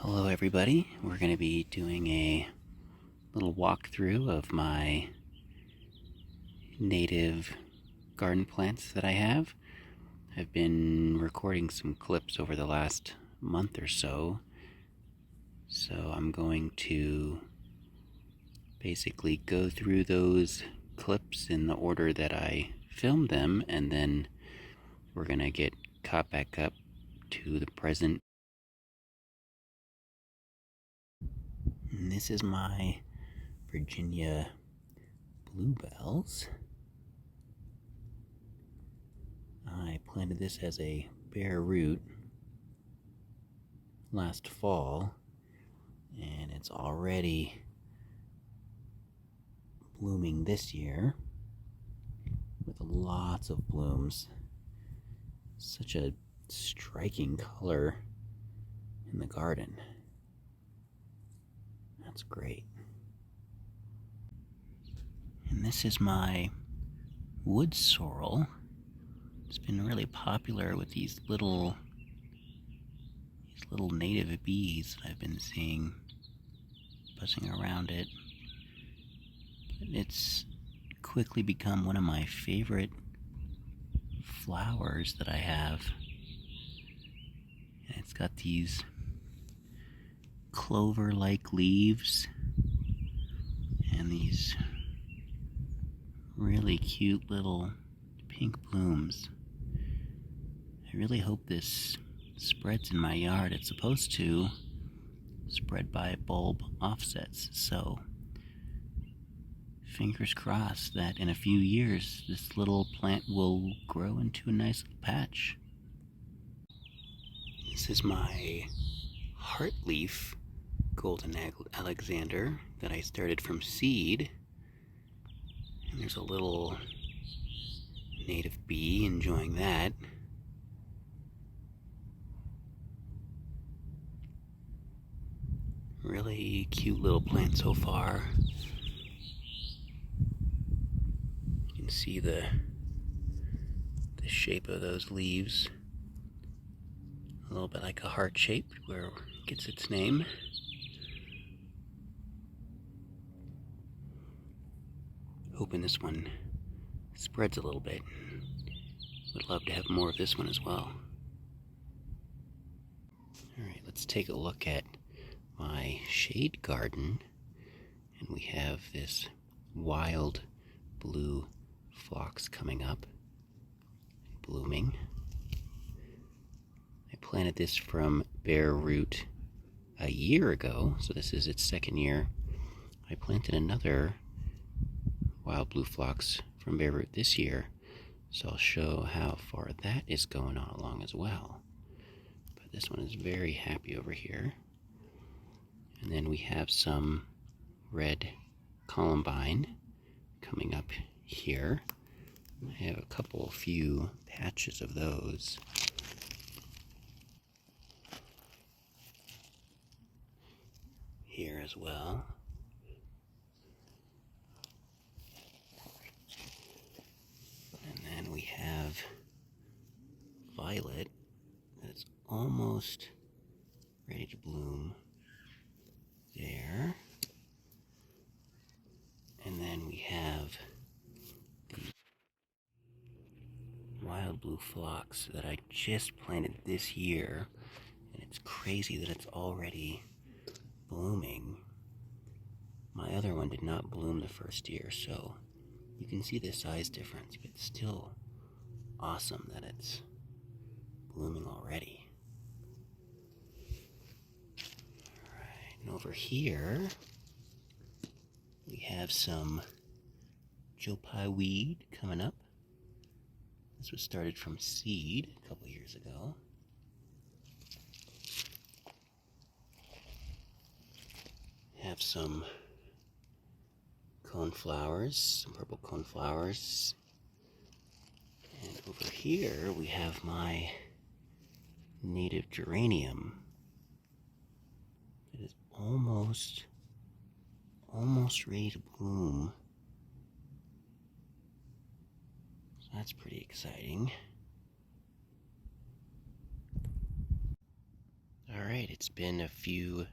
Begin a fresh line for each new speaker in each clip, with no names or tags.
Hello everybody, we're going to be doing a little walkthrough of my native garden plants that I have. I've been recording some clips over the last month or so, so I'm going to basically go through those clips in the order that I filmed them, and then we're going to get caught back up to the present. And this is my Virginia Bluebells. I planted this as a bare root last fall, and it's already blooming this year with lots of blooms. Such a striking color in the garden. That's great. And this is my wood sorrel. It's been really popular with these little native bees that I've been seeing buzzing around it. But it's quickly become one of my favorite flowers that I have. And it's got these clover-like leaves and these really cute little pink blooms. I really hope this spreads in my yard. It's supposed to spread by bulb offsets, so fingers crossed that in a few years this little plant will grow into a nice little patch. This is my heartleaf golden Alexander that I started from seed, and there's a little native bee enjoying that. Really cute little plant so far. You can see the shape of those leaves, a little bit like a heart shape where it gets its name. Hoping this one spreads a little bit. Would love to have more of this one as well. Alright, let's take a look at my shade garden. And we have this wild blue phlox coming up, blooming. I planted this from bare root a year ago, so this is its second year. I planted another wild blue phlox from bare root this year, so I'll show how far that is going on along as well. But this one is very happy over here. And then we have some red Columbine coming up here. I have a few patches of those. Here as well. And then we have violet that's almost ready to bloom there. And then we have the wild blue phlox that I just planted this year, and it's crazy that it's already blooming. My other one did not bloom the first year, so you can see the size difference, but it's still awesome that it's blooming already. Alright, and over here we have some Joe Pye weed coming up. This was started from seed a couple years ago. Have some coneflowers, some purple coneflowers. And over here we have my native geranium. It is almost ready to bloom. So that's pretty exciting. Alright, Alright, it's been a few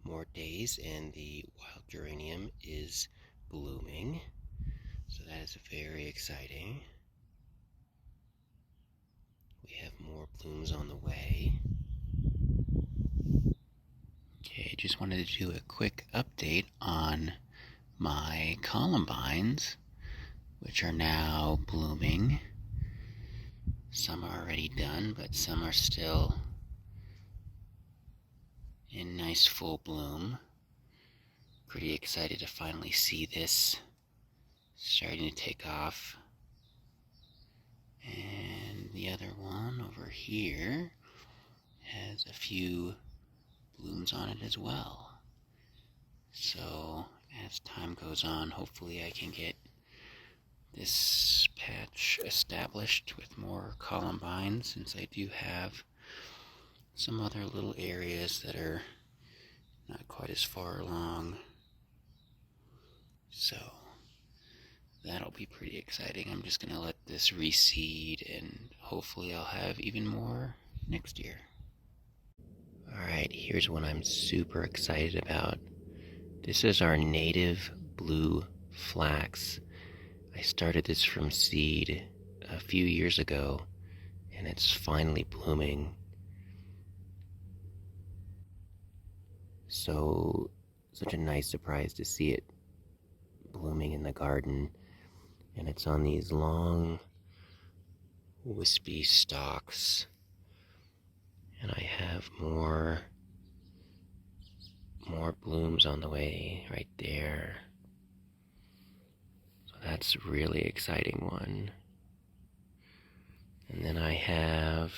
more days and the wild geranium is blooming, so that is very exciting. We have more blooms on the way. Okay, just wanted to do a quick update on my columbines, which are now blooming. Some are already done, but some are still in nice full bloom. Pretty excited to finally see this starting to take off. And the other one over here has a few blooms on it as well. So as time goes on, hopefully I can get this patch established with more columbines, since I do have some other little areas that are not quite as far along. So that'll be pretty exciting. I'm just going to let this reseed and hopefully I'll have even more next year. Alright, here's one I'm super excited about. This is our native blue flax. I started this from seed a few years ago and it's finally blooming. Such a nice surprise to see it blooming in the garden. And it's on these long, wispy stalks. And I have more blooms on the way right there. So that's a really exciting one. And then I have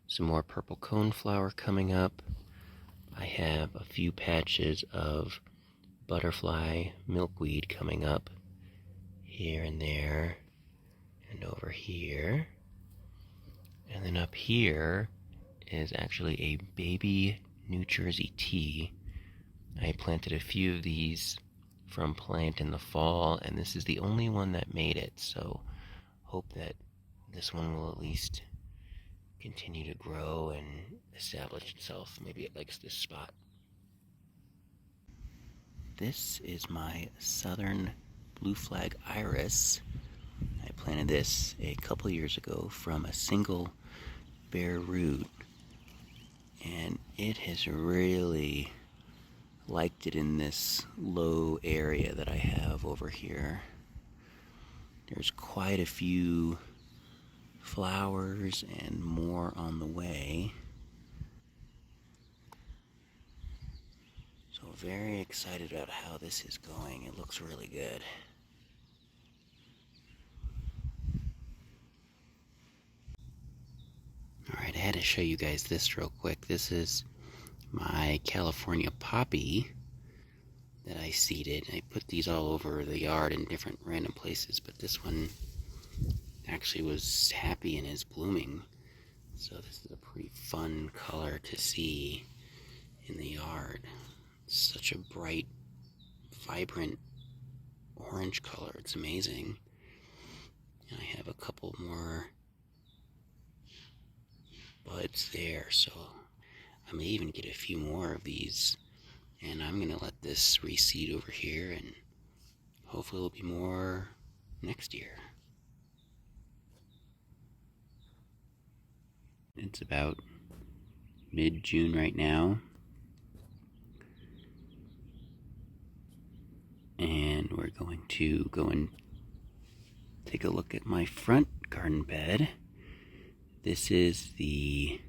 some more purple coneflower coming up. I have a few patches of butterfly milkweed coming up here and there and over here. And then up here is actually a baby New Jersey tea. I planted a few of these from plant in the fall, and this is the only one that made it, so hope that this one will at least continue to grow and establish itself. Maybe it likes this spot. This is my southern blue flag iris. I planted this a couple years ago from a single bare root, and it has really liked it in this low area that I have over here. There's quite a few flowers and more on the way. So very excited about how this is going. It looks really good. Alright, I had to show you guys this real quick. This is my California poppy that I seeded. I put these all over the yard in different random places, but this one actually was happy and is blooming. So this is a pretty fun color to see in the yard. It's such a bright, vibrant orange color. It's amazing. And I have a couple more buds there, so I may even get a few more of these, and I'm gonna let this reseed over here, and hopefully there'll be more next year. It's about mid-June right now, and we're going to go and take a look at my front garden bed. This is the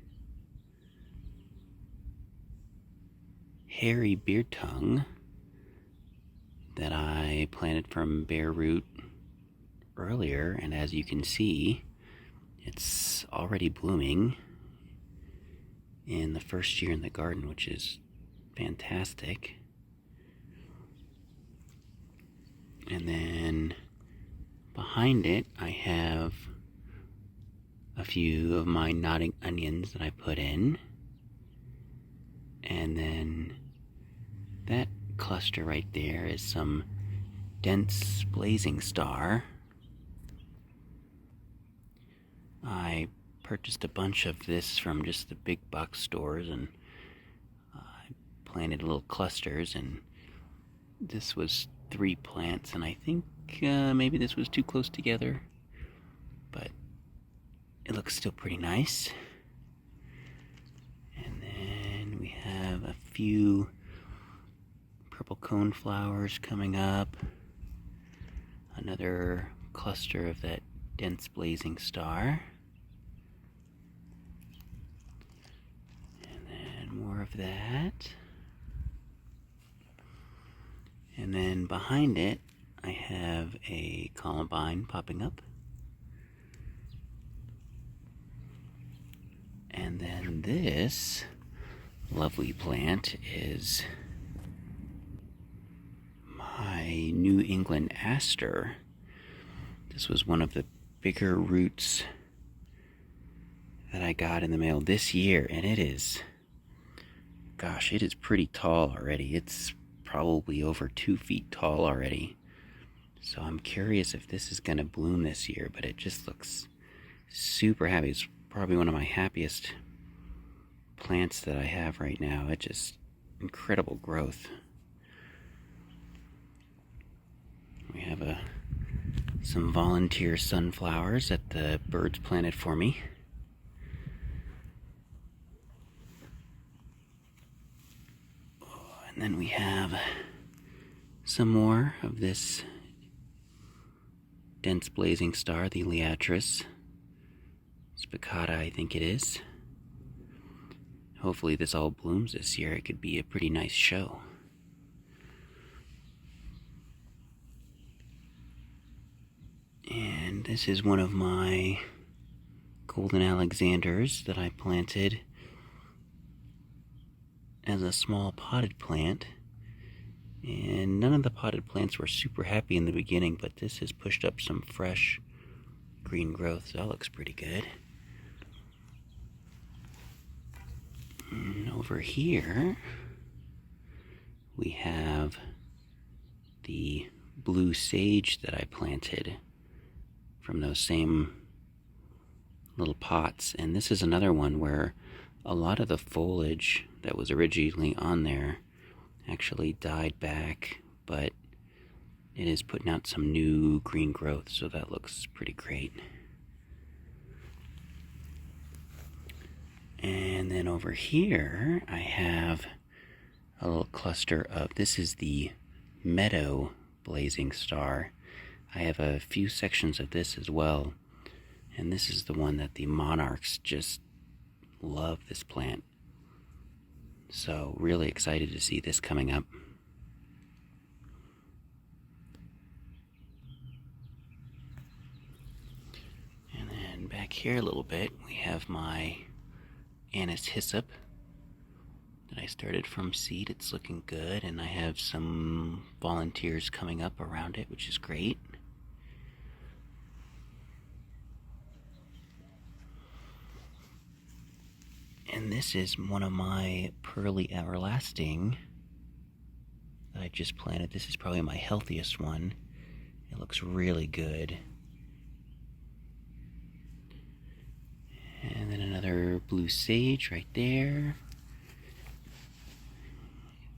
hairy Beardtongue that I planted from bare root earlier, and as you can see, it's already blooming in the first year in the garden, which is fantastic. And then behind it, I have a few of my nodding onions that I put in. And then that cluster right there is some dense blazing star. I purchased a bunch of this from just the big box stores, and I planted little clusters, and this was 3 plants, and I think maybe this was too close together, but it looks still pretty nice. And then we have a few purple cone flowers coming up, another cluster of that dense blazing star, and then more of that. And then behind it, I have a Columbine popping up. And then this lovely plant is my New England Aster. This was one of the bigger roots that I got in the mail this year, and it is, gosh, it is pretty tall already. It's probably over 2 feet tall already. So I'm curious if this is going to bloom this year, but it just looks super happy. It's probably one of my happiest plants that I have right now. It's just incredible growth. We have some volunteer sunflowers that the birds planted for me. And then we have some more of this dense blazing star, the Liatris. Spicata, I think it is. Hopefully this all blooms this year. It could be a pretty nice show. And this is one of my golden Alexanders that I planted as a small potted plant. And none of the potted plants were super happy in the beginning, but this has pushed up some fresh green growth, so that looks pretty good. And over here, we have the blue sage that I planted from those same little pots. And this is another one where a lot of the foliage that was originally on there actually died back, but it is putting out some new green growth, so that looks pretty great. And then over here I have a little cluster of, this is the meadow blazing star. I have a few sections of this as well, and this is the one that the monarchs just love, this plant. So really excited to see this coming up. And then back here a little bit, we have my Anise Hyssop that I started from seed. It's looking good, and I have some volunteers coming up around it, which is great. And this is one of my Pearly Everlasting that I just planted. This is probably my healthiest one. It looks really good. And then another blue sage right there.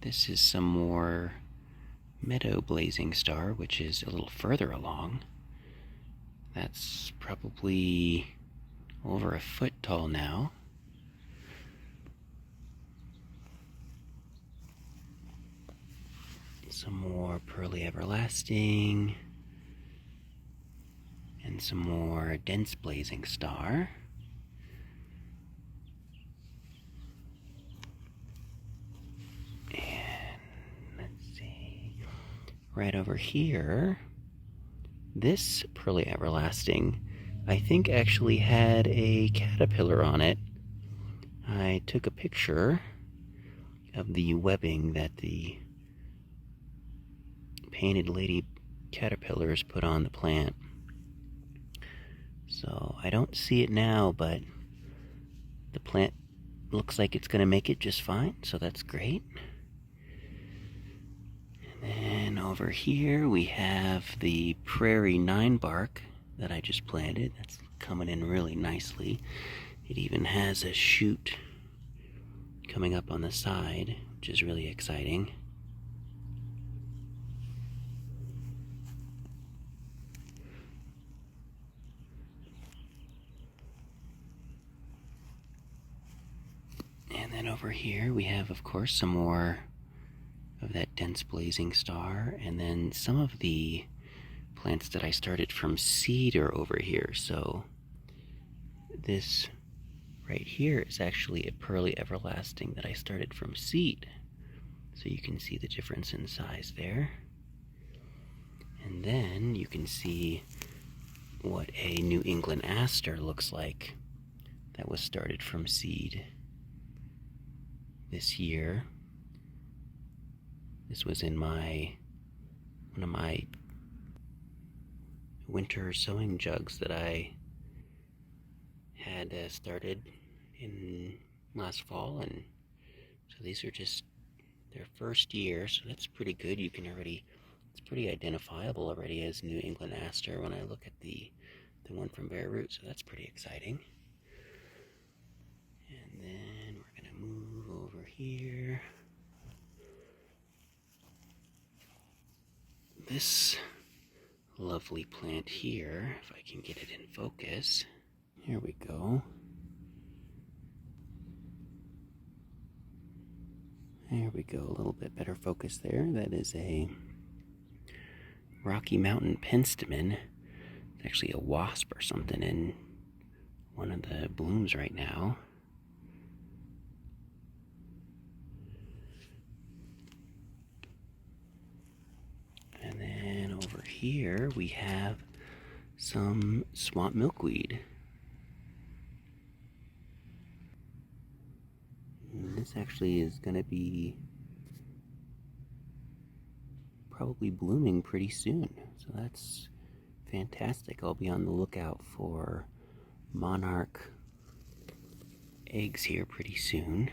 This is some more meadow blazing star, which is a little further along. That's probably over a foot tall now. Some more Pearly Everlasting, and some more dense blazing star. And let's see, right over here, this Pearly Everlasting, I think actually had a caterpillar on it. I took a picture of the webbing that the painted lady caterpillars put on the plant. So I don't see it now, but the plant looks like it's going to make it just fine, so that's great. And then over here we have the prairie 9 bark that I just planted. That's coming in really nicely. It even has a shoot coming up on the side, which is really exciting. And then over here we have, of course, some more of that dense blazing star, and then some of the plants that I started from seed are over here. So this right here is actually a pearly everlasting that I started from seed. So you can see the difference in size there. And then you can see what a New England Aster looks like that was started from seed this year. This was in one of my winter sowing jugs that I had started in last fall, and so these are just their first year, so that's pretty good. You can already, it's pretty identifiable already as New England Aster when I look at the one from bare root, so that's pretty exciting. And then we're gonna move over here. This lovely plant here, if I can get it in focus. Here we go. There we go, a little bit better focus there. That is a Rocky Mountain Penstemon. It's actually a wasp or something in one of the blooms right now. And then over here we have some swamp milkweed. And this actually is going to be probably blooming pretty soon, so that's fantastic. I'll be on the lookout for monarch eggs here pretty soon,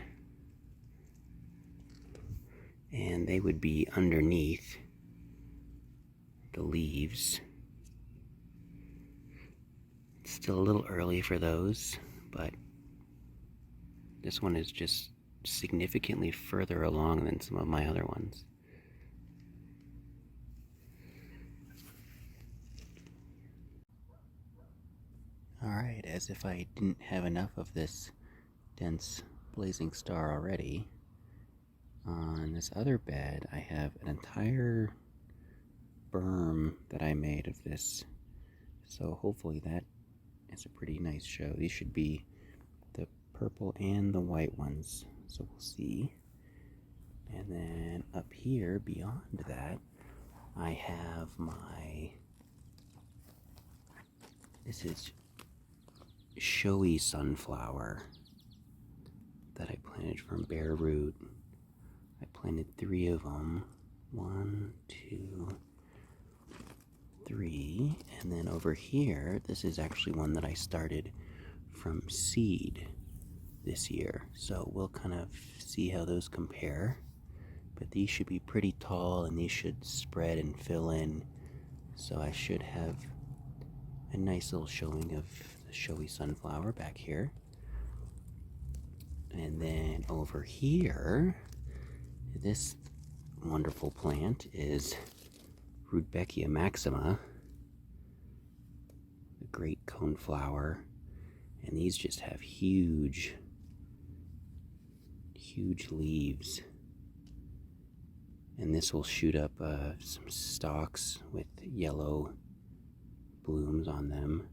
and they would be underneath the leaves. It's still a little early for those, but this one is just significantly further along than some of my other ones. Alright, as if I didn't have enough of this dense blazing star already, on this other bed I have an entire berm that I made of this, so hopefully that is a pretty nice show. These should be the purple and the white ones, so we'll see. And then up here beyond that I have this is showy sunflower that I planted from bare root. I planted 3 of them. 1, 2, 3. And then over here, this is actually one that I started from seed this year. So we'll kind of see how those compare. But these should be pretty tall and these should spread and fill in. So I should have a nice little showing of the showy sunflower back here. And then over here, this wonderful plant is Rudbeckia maxima, the great coneflower, and these just have huge leaves. And this will shoot up some stalks with yellow blooms on them.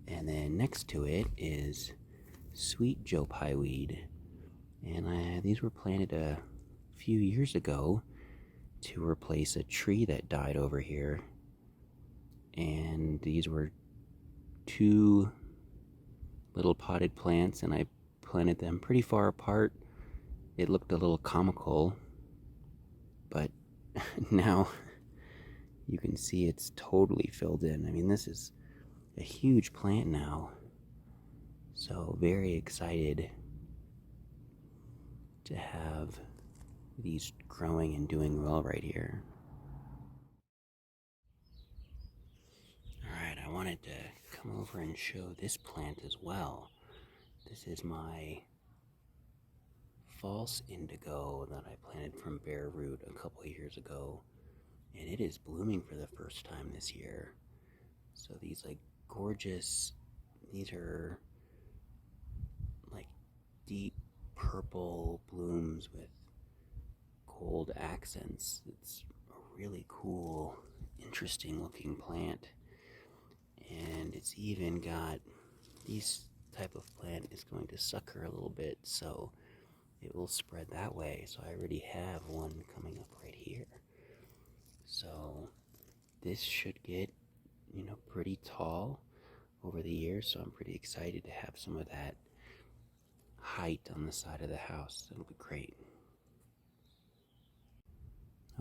And then next to it is sweet Joe Pye weed. And these were planted a few years ago to replace a tree that died over here. And these were 2 little potted plants, and I planted them pretty far apart. It looked a little comical, but now you can see it's totally filled in. I mean, this is a huge plant now. So very excited to have these growing and doing well right here. Alright, I wanted to come over and show this plant as well. This is my false indigo that I planted from bare root a couple of years ago, and it is blooming for the first time this year. So these these are like deep purple blooms with gold accents. It's a really cool, interesting looking plant. And it's even got, these type of plant is going to sucker a little bit, so it will spread that way. So I already have one coming up right here. So this should get, pretty tall over the years, so I'm pretty excited to have some of that height on the side of the house. It'll be great.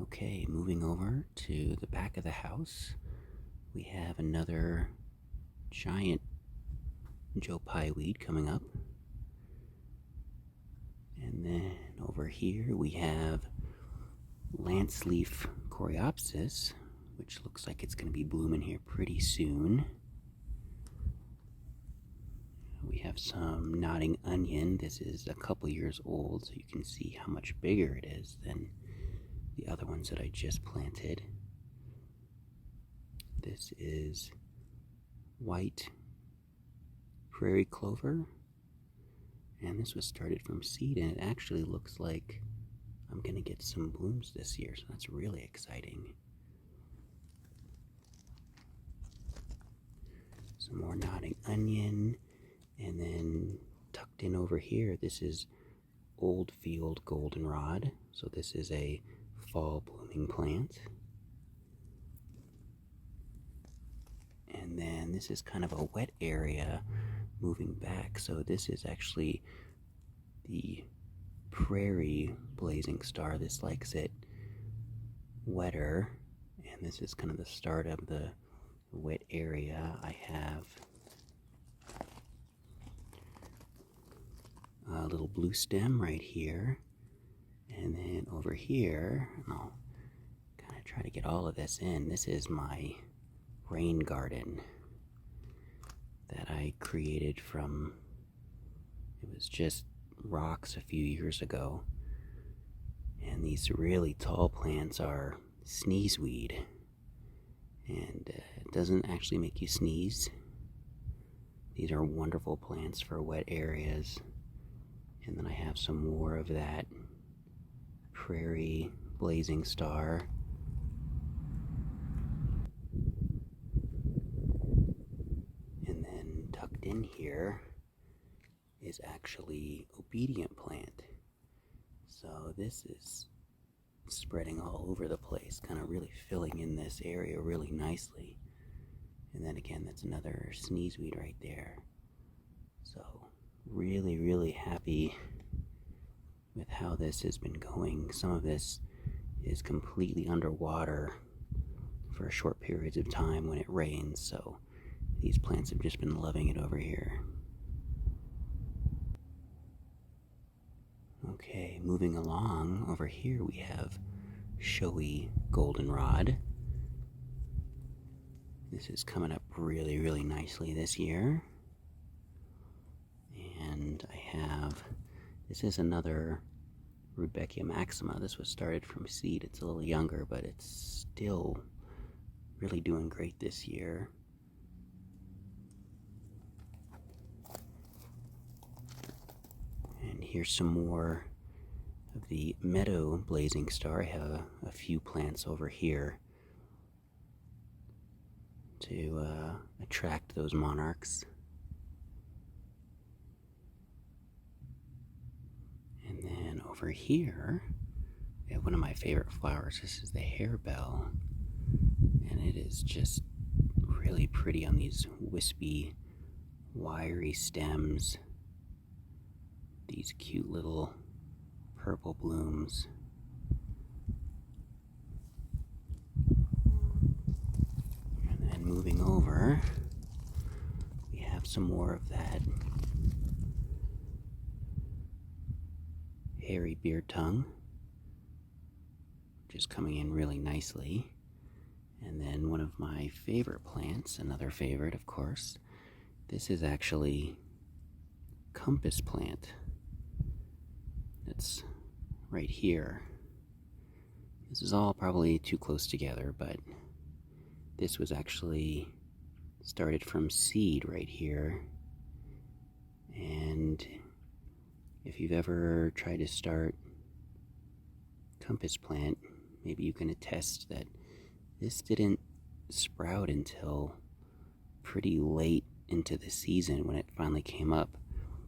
Okay, moving over to the back of the house, we have another giant Joe Pye weed coming up. And then over here we have lance leaf coreopsis, which looks like it's going to be blooming here pretty soon. We have some nodding onion. This is a couple years old, so you can see how much bigger it is than the other ones that I just planted. This is white prairie clover, and this was started from seed, and it actually looks like I'm going to get some blooms this year, so that's really exciting. Some more nodding onion, and then tucked in over here, this is old field goldenrod. So this is a fall blooming plant. And then this is kind of a wet area moving back. So this is actually the prairie blazing star. This likes it wetter. And this is kind of the start of the wet area. I have a little blue stem right here. And then over here, I'll kind of try to get all of this in. This is my rain garden that I created from, it was just rocks a few years ago. And these really tall plants are sneezeweed. And it doesn't actually make you sneeze. These are wonderful plants for wet areas. And then I have some more of that prairie blazing star. And then tucked in here is actually obedient plant. So this is spreading all over the place, kind of really filling in this area really nicely. And then again, that's another sneezeweed right there. So really, really happy with how this has been going. Some of this is completely underwater for short periods of time when it rains, so these plants have just been loving it over here. Okay, moving along, over here we have showy goldenrod. This is coming up really, really nicely this year. And I have, this is another Rudbeckia maxima. This was started from seed. It's a little younger, but it's still really doing great this year. And here's some more of the meadow blazing star. I have a few plants over here to attract those monarchs. And then over here, we have one of my favorite flowers. This is the harebell, and it is just really pretty on these wispy, wiry stems. These cute little purple blooms. And then moving over, we have some more of that hairy Beardtongue, which is coming in really nicely. And then one of my favorite plants, another favorite of course, This is actually compass plant. It's right here. This is all probably too close together, but this was actually started from seed right here. And if you've ever tried to start compass plant, maybe you can attest that this didn't sprout until pretty late into the season when it finally came up,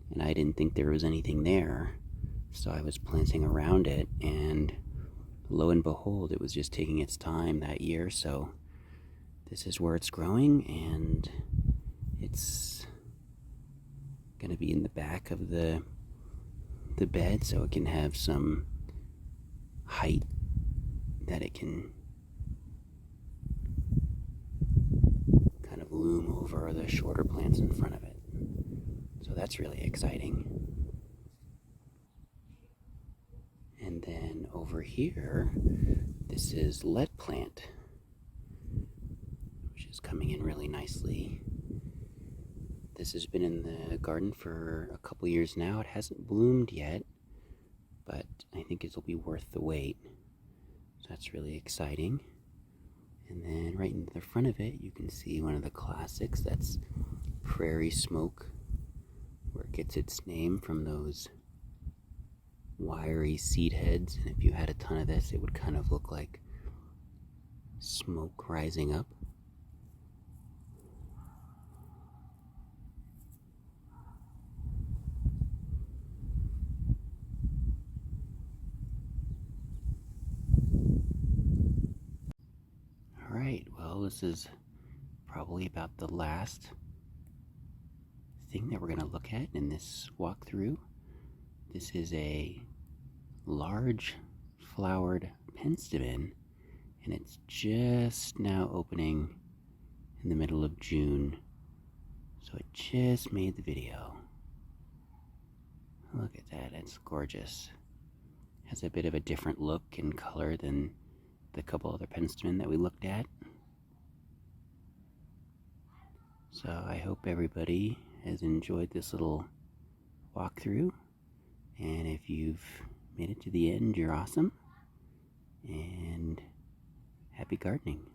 and I didn't think there was anything there, so I was planting around it, and lo and behold, it was just taking its time that year. So this is where it's growing, and it's gonna be in the back of the bed so it can have some height that it can kind of loom over the shorter plants in front of it. So that's really exciting. And then over here, this is lead plant, which is coming in really nicely. This has been in the garden for a couple years now. It hasn't bloomed yet, but I think it'll be worth the wait. So that's really exciting. And then right in the front of it, you can see one of the classics. That's prairie smoke, where it gets its name from those wiry seed heads. And if you had a ton of this, it would kind of look like smoke rising up. Alright, well, this is probably about the last thing that we're going to look at in this walkthrough. This is a large flowered Penstemon, and it's just now opening in the middle of June, so it just made the video. Look at that, it's gorgeous. Has a bit of a different look and color than the couple other Penstemon that we looked at. So I hope everybody has enjoyed this little walkthrough, and if you've made it to the end, you're awesome, and happy gardening.